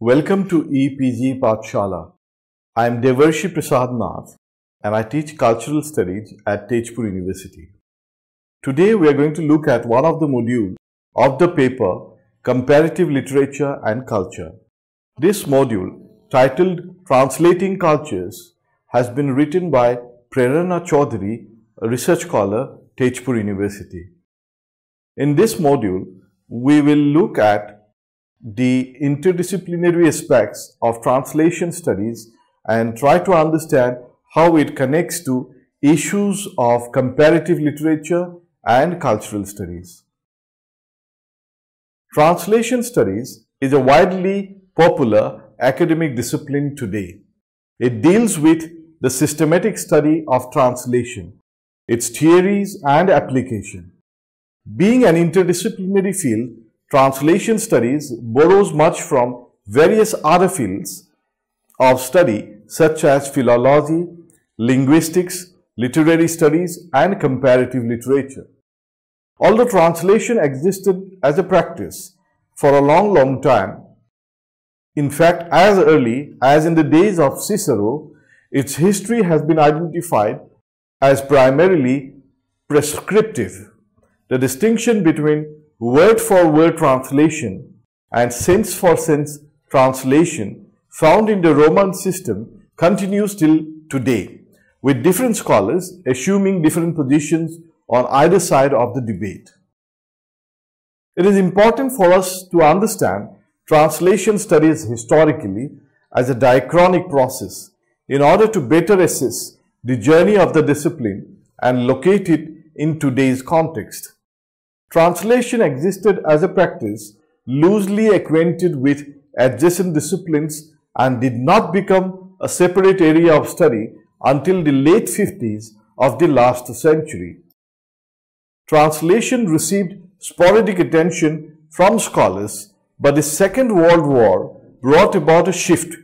Welcome to EPG Pathshala. I am Devarshi Prasad Nath and I teach Cultural Studies at Tejpur University. Today we are going to look at one of the modules of the paper Comparative Literature and Culture. This module, titled Translating Cultures, has been written by Prerana Chaudhary, a research scholar, Tejpur University. In this module, we will look at the interdisciplinary aspects of translation studies and try to understand how it connects to issues of comparative literature and cultural studies. Translation studies is a widely popular academic discipline today. It deals with the systematic study of translation, its theories and application. Being an interdisciplinary field, translation studies borrows much from various other fields of study such as philology, linguistics, literary studies and comparative literature. Although translation existed as a practice for a long time, in fact as early as in the days of Cicero, its history has been identified as primarily prescriptive. The distinction between word-for-word translation and sense-for-sense translation found in the Roman system continues till today, with different scholars assuming different positions on either side of the debate. It is important for us to understand translation studies historically as a diachronic process in order to better assess the journey of the discipline and locate it in today's context. Translation existed as a practice loosely acquainted with adjacent disciplines and did not become a separate area of study until the late 50s of the last century. Translation received sporadic attention from scholars, but the Second World War brought about a shift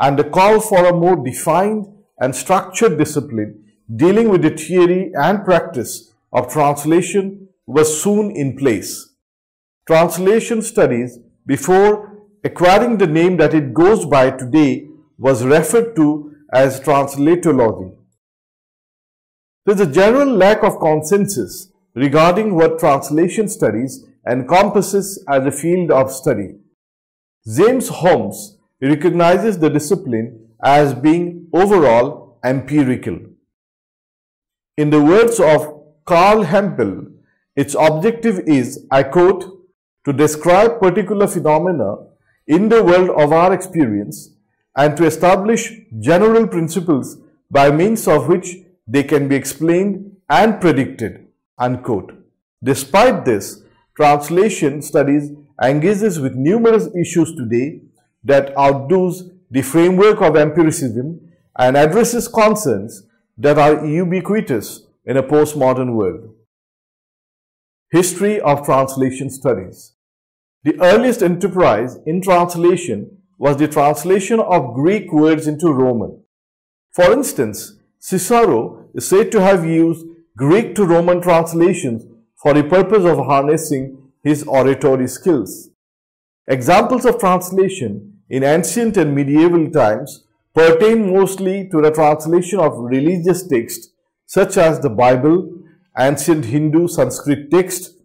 and a call for a more defined and structured discipline dealing with the theory and practice of translation was soon in place. Translation studies, before acquiring the name that it goes by today, was referred to as translatology. There is a general lack of consensus regarding what translation studies encompasses as a field of study. James Holmes recognizes the discipline as being overall empirical. In the words of Carl Hempel, its objective is, I quote, to describe particular phenomena in the world of our experience and to establish general principles by means of which they can be explained and predicted, unquote. Despite this, translation studies engages with numerous issues today that outdoes the framework of empiricism and addresses concerns that are ubiquitous in a postmodern world. History of translation studies. The earliest enterprise in translation was the translation of Greek words into Roman. For instance, Cicero is said to have used Greek to Roman translations for the purpose of harnessing his oratory skills. Examples of translation in ancient and medieval times pertain mostly to the translation of religious texts such as the Bible, ancient Hindu Sanskrit text,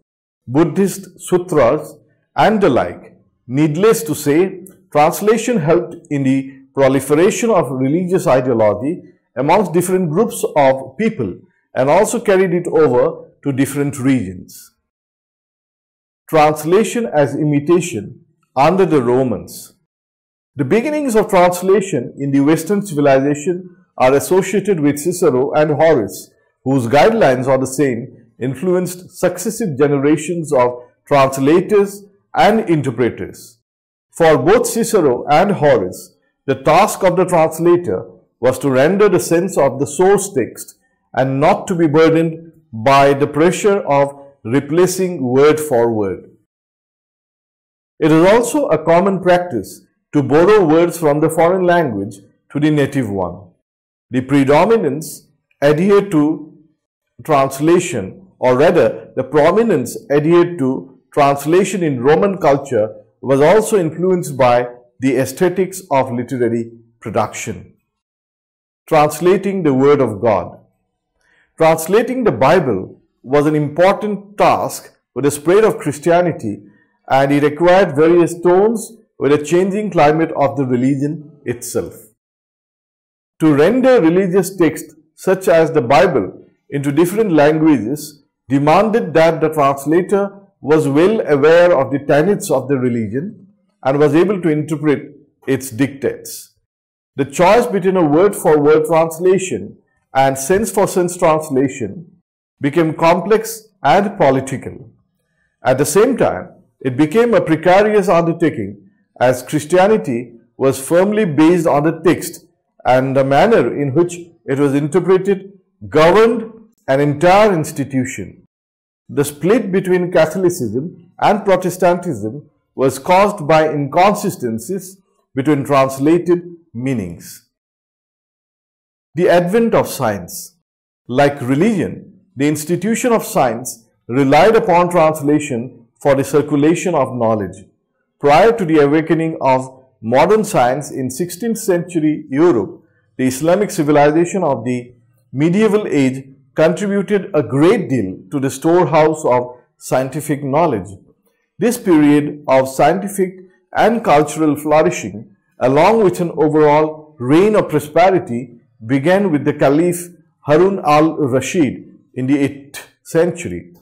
Buddhist sutras, and the like. Needless to say, translation helped in the proliferation of religious ideology amongst different groups of people and also carried it over to different regions. Translation as imitation under the Romans. The beginnings of translation in the Western civilization are associated with Cicero and Horace, whose guidelines are the same, influenced successive generations of translators and interpreters. For both Cicero and Horace, the task of the translator was to render the sense of the source text and not to be burdened by the pressure of replacing word for word. It is also a common practice to borrow words from the foreign language to the native one. The predominance adhered to translation, or rather the prominence adhered to translation in Roman culture was also influenced by the aesthetics of literary production. Translating the Word of God. Translating the Bible was an important task with the spread of Christianity, and it required various tones with the changing climate of the religion itself. To render religious texts such as the Bible into different languages demanded that the translator was well aware of the tenets of the religion and was able to interpret its dictates. The choice between a word-for-word translation and sense-for-sense translation became complex and political. At the same time, it became a precarious undertaking as Christianity was firmly based on the text, and the manner in which it was interpreted governed an entire institution. The split between Catholicism and Protestantism was caused by inconsistencies between translated meanings. The advent of science. Like religion, the institution of science relied upon translation for the circulation of knowledge. Prior to the awakening of modern science in 16th century Europe, the Islamic civilization of the medieval age contributed a great deal to the storehouse of scientific knowledge. This period of scientific and cultural flourishing, along with an overall reign of prosperity, began with the Caliph Harun Al-Rashid in the 8th century.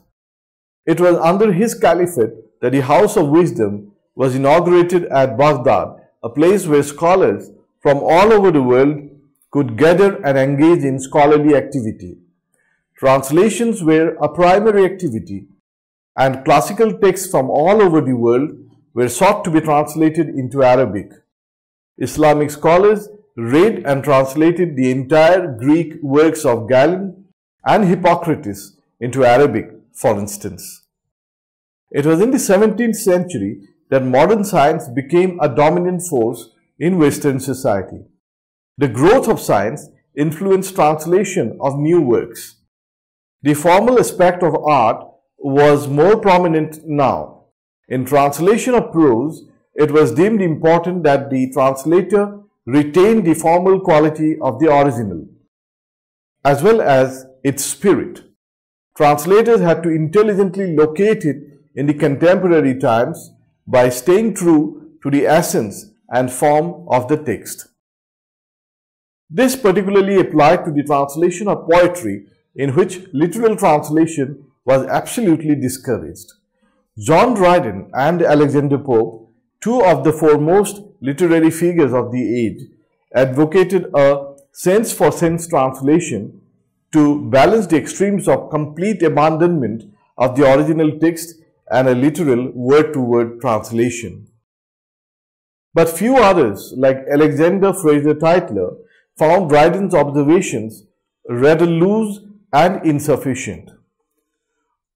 It was under his caliphate that the House of Wisdom was inaugurated at Baghdad, a place where scholars from all over the world could gather and engage in scholarly activity. Translations were a primary activity, and classical texts from all over the world were sought to be translated into Arabic. Islamic scholars read and translated the entire Greek works of Galen and Hippocrates into Arabic, for instance. It was in the 17th century that modern science became a dominant force in Western society. The growth of science influenced translation of new works. The formal aspect of art was more prominent now. In translation of prose, it was deemed important that the translator retain the formal quality of the original, as well as its spirit. Translators had to intelligently locate it in the contemporary times by staying true to the essence and form of the text. This particularly applied to the translation of poetry, in which literal translation was absolutely discouraged. John Dryden and Alexander Pope, two of the foremost literary figures of the age, advocated a sense-for-sense translation to balance the extremes of complete abandonment of the original text and a literal word-to-word translation. But few others, like Alexander Fraser Tytler, found Dryden's observations rather loose and insufficient.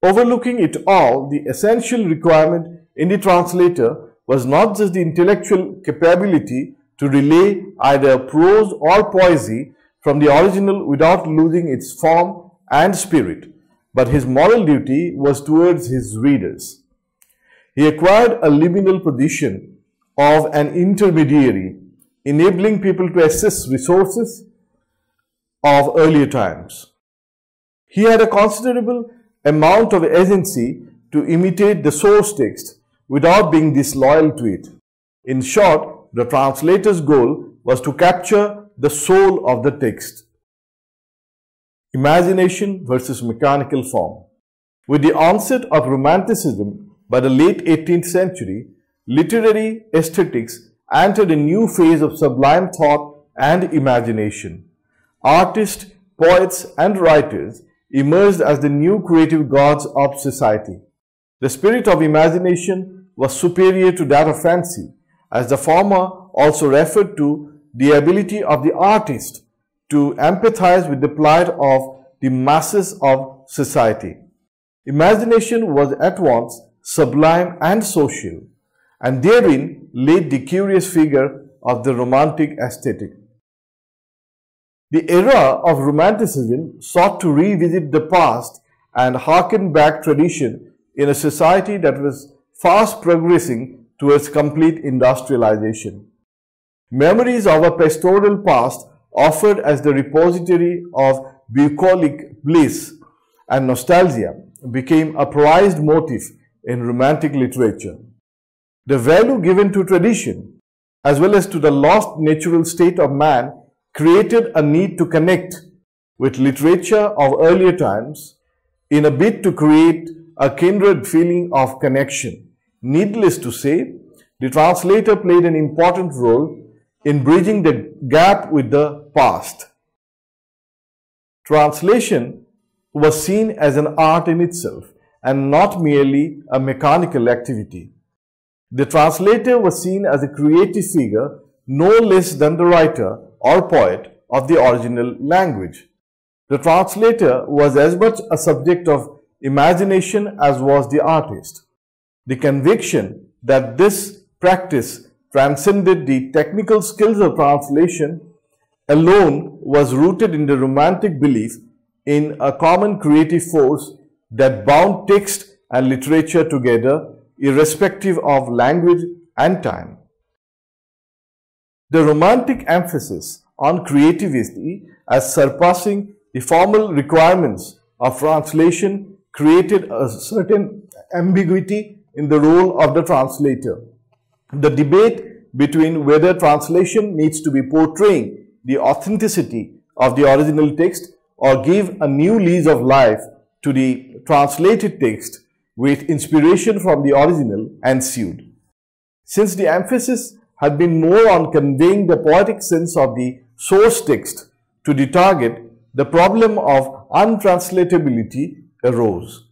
Overlooking it all, the essential requirement in the translator was not just the intellectual capability to relay either prose or poesy from the original without losing its form and spirit, but his moral duty was towards his readers. He acquired a liminal position of an intermediary, enabling people to access resources of earlier times. He had a considerable amount of agency to imitate the source text without being disloyal to it. In short, the translator's goal was to capture the soul of the text. Imagination versus mechanical form. With the onset of Romanticism by the late 18th century, literary aesthetics entered a new phase of sublime thought and imagination. Artists, poets, and writers emerged as the new creative gods of society. The spirit of imagination was superior to that of fancy, as the former also referred to the ability of the artist to empathize with the plight of the masses of society. Imagination was at once sublime and social, and therein laid the curious figure of the romantic aesthetic. The era of Romanticism sought to revisit the past and harken back tradition in a society that was fast progressing towards complete industrialization. Memories of a pastoral past offered as the repository of bucolic bliss and nostalgia became a prized motif in Romantic literature. The value given to tradition, as well as to the lost natural state of man, created a need to connect with literature of earlier times in a bid to create a kindred feeling of connection. Needless to say, the translator played an important role in bridging the gap with the past. Translation was seen as an art in itself and not merely a mechanical activity. The translator was seen as a creative figure no less than the writer or poet of the original language. The translator was as much a subject of imagination as was the artist. The conviction that this practice transcended the technical skills of translation alone was rooted in the Romantic belief in a common creative force that bound text and literature together irrespective of language and time. The Romantic emphasis on creativity as surpassing the formal requirements of translation created a certain ambiguity in the role of the translator. The debate between whether translation needs to be portraying the authenticity of the original text or give a new lease of life to the translated text with inspiration from the original ensued. Since the emphasis had been more on conveying the poetic sense of the source text to the target, the problem of untranslatability arose.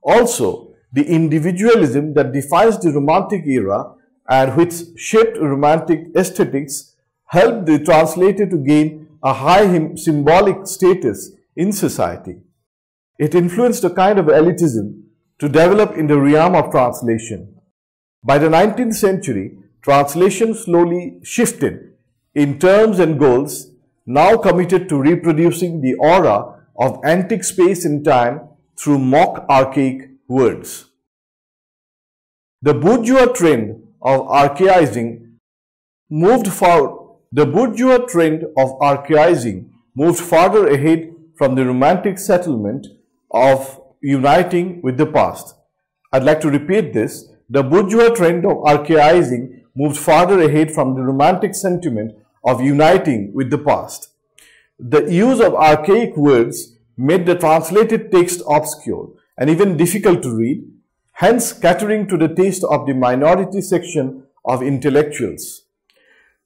Also, the individualism that defines the Romantic era and which shaped Romantic aesthetics helped the translator to gain a high symbolic status in society. It influenced a kind of elitism to develop in the realm of translation. By the 19th century, translation slowly shifted in terms and goals, now committed to reproducing the aura of antique space and time through mock archaic words. The bourgeois trend of archaizing moved farther ahead from the Romantic settlement of uniting with the past. I'd like to repeat this. The bourgeois trend of archaizing moved farther ahead from the Romantic sentiment of uniting with the past. The use of archaic words made the translated text obscure and even difficult to read, hence catering to the taste of the minority section of intellectuals.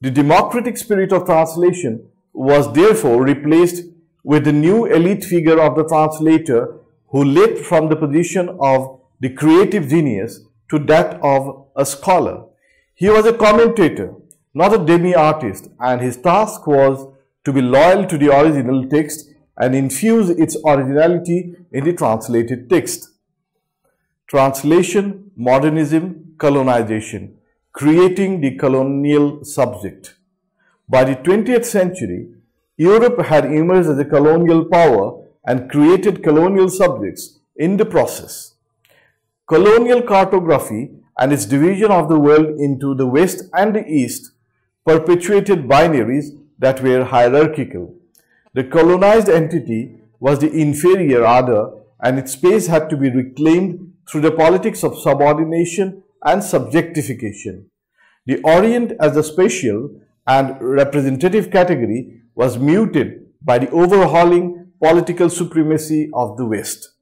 The democratic spirit of translation was therefore replaced with the new elite figure of the translator who leapt from the position of the creative genius to that of a scholar. He was a commentator, not a demi-artist, and his task was to be loyal to the original text and infuse its originality in the translated text. Translation, modernism, colonization, creating the colonial subject. By the 20th century, Europe had emerged as a colonial power and created colonial subjects in the process. Colonial cartography and its division of the world into the West and the East perpetuated binaries that were hierarchical. The colonized entity was the inferior other, and its space had to be reclaimed through the politics of subordination and subjectification. The Orient as a special and representative category was muted by the overhauling political supremacy of the West.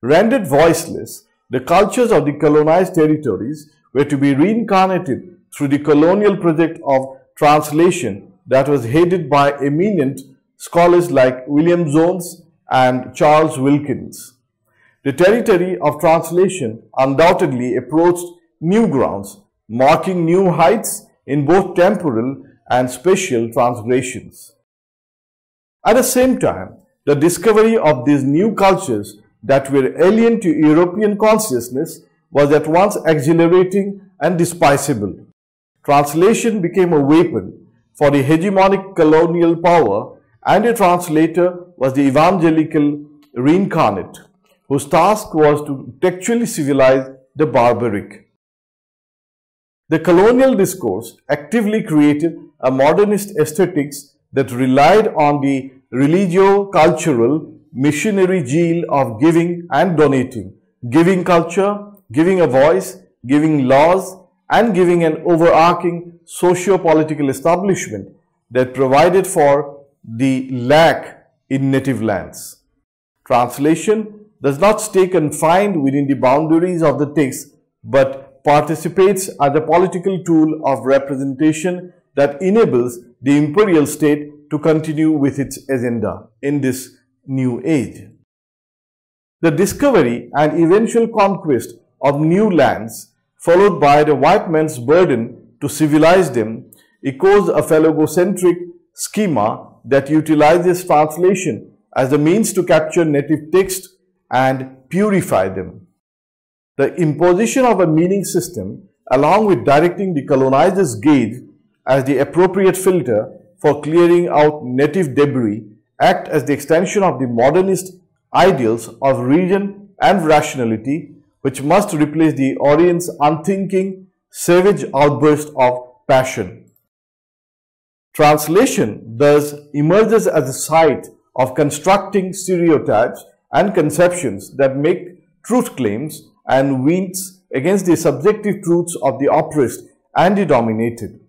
Rendered voiceless, the cultures of the colonized territories were to be reincarnated through the colonial project of translation that was headed by eminent scholars like William Jones and Charles Wilkins. The territory of translation undoubtedly approached new grounds, marking new heights in both temporal and spatial transgressions. At the same time, the discovery of these new cultures that were alien to European consciousness was at once exhilarating and despicable. Translation became a weapon for the hegemonic colonial power, and a translator was the evangelical reincarnate, whose task was to textually civilize the barbaric. The colonial discourse actively created a modernist aesthetics that relied on the religio-cultural missionary zeal of giving and donating, giving culture, giving a voice, giving laws, and giving an overarching socio-political establishment that provided for the lack in native lands. Translation does not stay confined within the boundaries of the text, but participates as a political tool of representation that enables the imperial state to continue with its agenda in this new age. The discovery and eventual conquest of new lands, followed by the white man's burden to civilize them, echoes a phalangocentric schema that utilizes translation as a means to capture native text and purify them. The imposition of a meaning system, along with directing the colonizer's gaze as the appropriate filter for clearing out native debris, act as the extension of the modernist ideals of reason and rationality, which must replace the Orient's unthinking, savage outburst of passion. Translation thus emerges as a site of constructing stereotypes and conceptions that make truth claims and wins against the subjective truths of the oppressed and the dominated.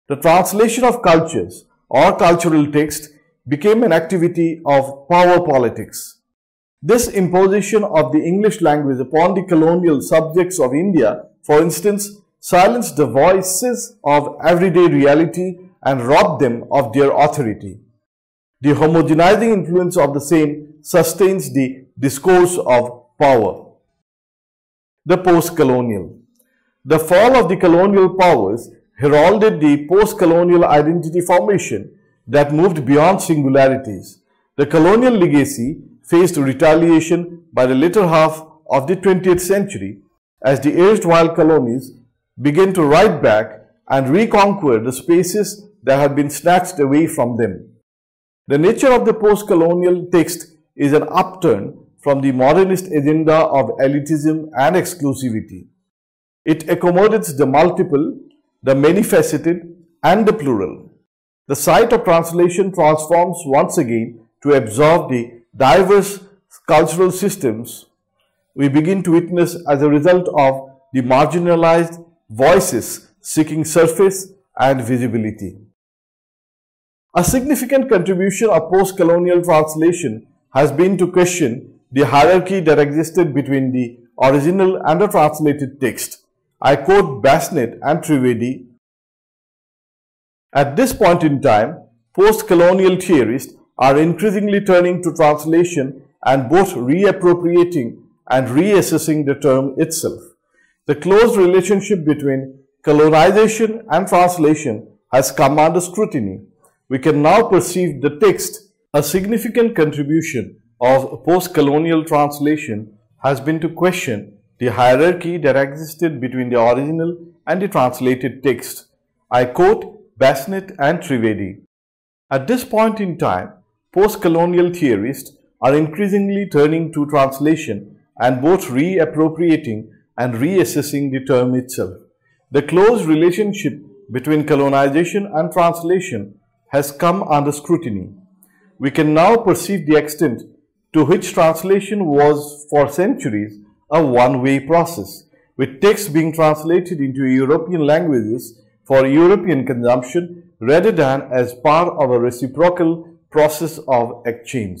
The translation of cultures or cultural text became an activity of power politics. This imposition of the English language upon the colonial subjects of India, for instance, silenced the voices of everyday reality and robbed them of their authority. The homogenizing influence of the same sustains the discourse of power. The post-colonial. The fall of the colonial powers heralded the post-colonial identity formation that moved beyond singularities. The colonial legacy faced retaliation by the latter half of the 20th century as the erstwhile colonies began to write back and reconquer the spaces that had been snatched away from them. The nature of the post-colonial text is an upturn from the modernist agenda of elitism and exclusivity. It accommodates the multiple, the many-faceted, and the plural. The site of translation transforms once again to absorb the diverse cultural systems we begin to witness as a result of the marginalized voices seeking surface and visibility. A significant contribution of post-colonial translation has been to question the hierarchy that existed between the original and the translated text. I quote Basnet and Trivedi. At this point in time, post-colonial theorists are increasingly turning to translation and both reappropriating and reassessing the term itself. The close relationship between colonization and translation has come under scrutiny. We can now perceive the text. A significant contribution of post-colonial translation has been to question the hierarchy that existed between the original and the translated text. I quote Basnet and Trivedi. At this point in time, post-colonial theorists are increasingly turning to translation and both reappropriating and reassessing the term itself. The close relationship between colonization and translation has come under scrutiny. We can now perceive the extent to which translation was for centuries a one-way process, with texts being translated into European languages for European consumption rather than as part of a reciprocal process of exchange.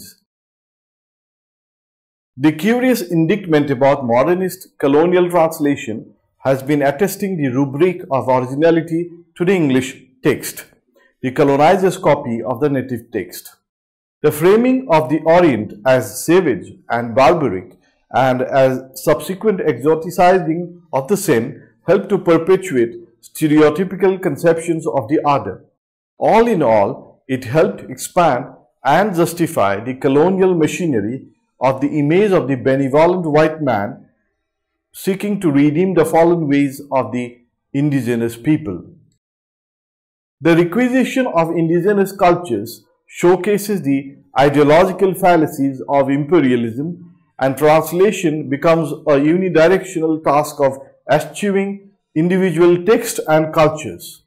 The curious indictment about modernist colonial translation has been attesting the rubric of originality to the English text, the colonizer's copy of the native text. The framing of the Orient as savage and barbaric and as subsequent exoticizing of the same helped to perpetuate stereotypical conceptions of the other. All in all, it helped expand and justify the colonial machinery of the image of the benevolent white man seeking to redeem the fallen ways of the indigenous people. The requisition of indigenous cultures showcases the ideological fallacies of imperialism, and translation becomes a unidirectional task of eschewing individual texts and cultures.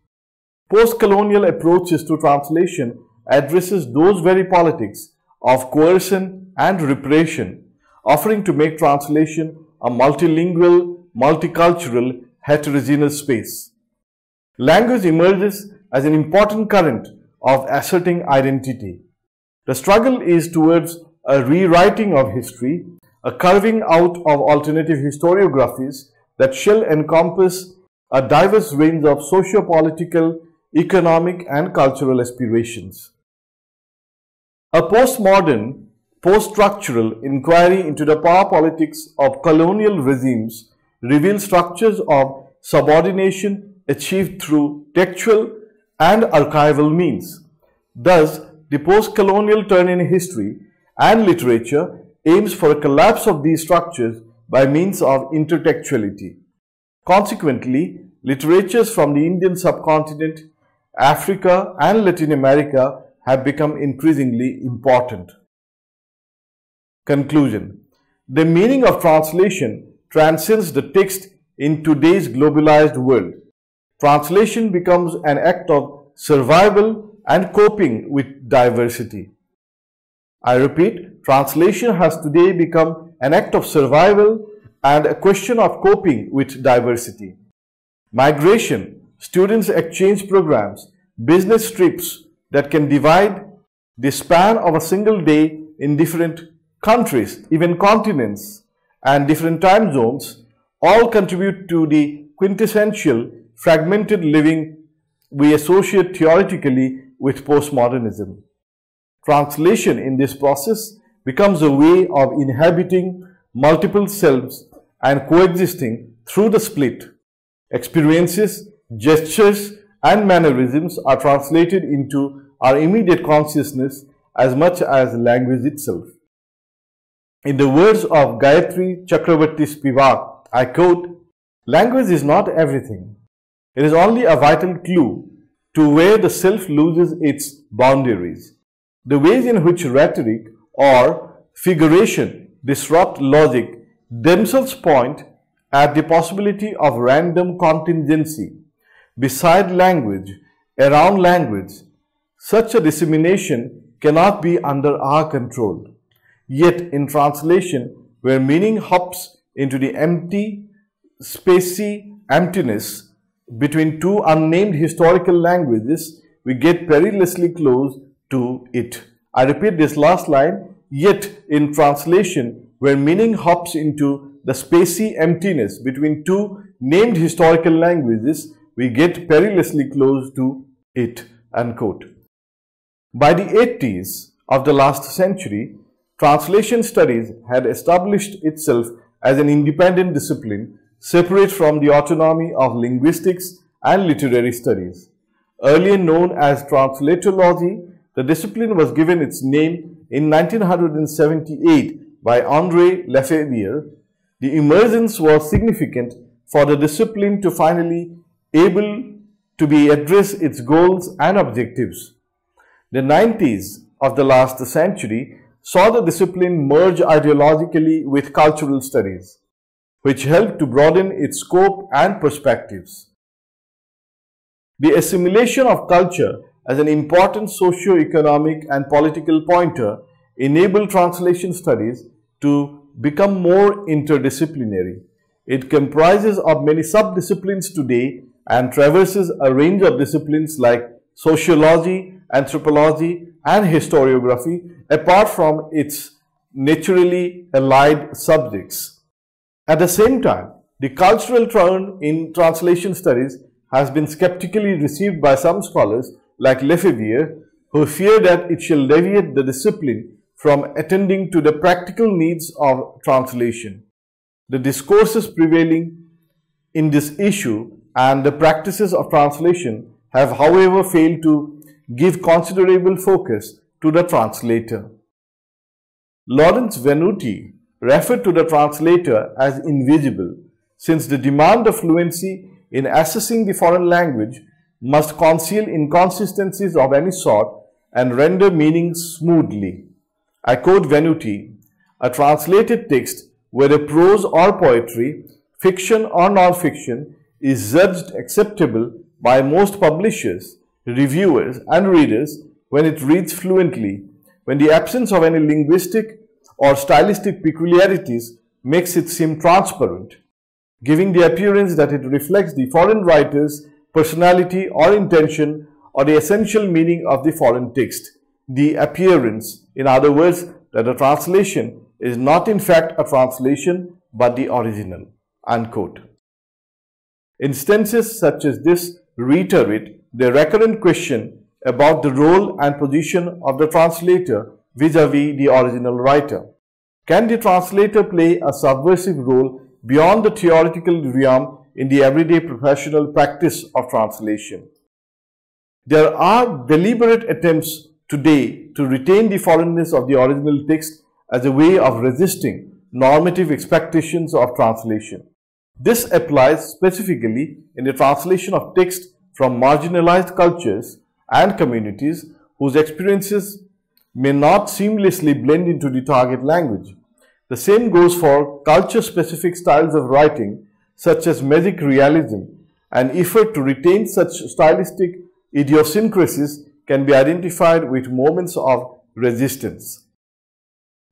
Post-colonial approaches to translation addresses those very politics of coercion and repression, offering to make translation a multilingual, multicultural, heterogeneous space. Language emerges as an important current of asserting identity. The struggle is towards a rewriting of history, a carving out of alternative historiographies that shall encompass a diverse range of socio-political, economic and cultural aspirations. A postmodern, post-structural inquiry into the power politics of colonial regimes reveals structures of subordination achieved through textual and archival means. Thus, the post-colonial turn in history and literature aims for a collapse of these structures by means of intertextuality. Consequently, literatures from the Indian subcontinent, Africa and Latin America have become increasingly important. Conclusion. The meaning of translation transcends the text in today's globalized world. Translation becomes an act of survival and coping with diversity. I repeat, translation has today become an act of survival and a question of coping with diversity. Migration, students' exchange programs, business trips that can divide the span of a single day in different countries, even continents, and different time zones, all contribute to the quintessential fragmented living we associate theoretically with postmodernism. Translation in this process becomes a way of inhabiting multiple selves and coexisting through the split. Experiences, gestures, and mannerisms are translated into our immediate consciousness as much as language itself. In the words of Gayatri Chakravarti Spivak, I quote, "Language is not everything. It is only a vital clue to where the self loses its boundaries. The ways in which rhetoric or figuration disrupt logic themselves point at the possibility of random contingency. Beside language, around language, such a dissemination cannot be under our control. Yet in translation, where meaning hops into the empty, spacey emptiness between two unnamed historical languages, we get perilously close to it." I repeat this last line, "Yet in translation, where meaning hops into the spacey emptiness between two named historical languages, we get perilously close to it." Unquote. By the 80s of the last century, translation studies had established itself as an independent discipline separate from the autonomy of linguistics and literary studies. Earlier known as translatology, the discipline was given its name in 1978 by André Lefebvre. The emergence was significant for the discipline to finally able to be address its goals and objectives. The 90s of the last century saw the discipline merge ideologically with cultural studies, which helped to broaden its scope and perspectives. The assimilation of culture as an important socio-economic and political pointer enabled translation studies to become more interdisciplinary. It comprises of many sub-disciplines today and traverses a range of disciplines like sociology, anthropology, and historiography, apart from its naturally allied subjects. At the same time, the cultural turn in translation studies has been skeptically received by some scholars like Lefebvre, who fear that it shall deviate the discipline from attending to the practical needs of translation. The discourses prevailing in this issue and the practices of translation have, however, failed to give considerable focus to the translator. Lawrence Venuti referred to the translator as invisible, since the demand of fluency in assessing the foreign language must conceal inconsistencies of any sort and render meaning smoothly. I quote Venuti, "A translated text, whether prose or poetry, fiction or non-fiction, is judged acceptable by most publishers, reviewers, and readers when it reads fluently, when the absence of any linguistic or stylistic peculiarities makes it seem transparent, giving the appearance that it reflects the foreign writer's personality or intention or the essential meaning of the foreign text. The appearance, in other words, that a translation is not in fact a translation but the original." Unquote. Instances such as this reiterate the recurrent question about the role and position of the translator vis-à-vis the original writer. Can the translator play a subversive role beyond the theoretical realm in the everyday professional practice of translation? There are deliberate attempts today to retain the foreignness of the original text as a way of resisting normative expectations of translation. This applies specifically in the translation of text from marginalized cultures and communities whose experiences may not seamlessly blend into the target language. The same goes for culture-specific styles of writing, such as magic realism. An effort to retain such stylistic idiosyncrasies can be identified with moments of resistance.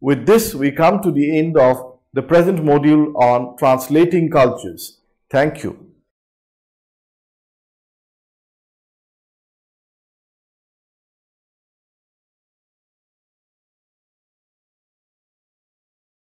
With this, we come to the end of the present module on translating cultures. Thank you.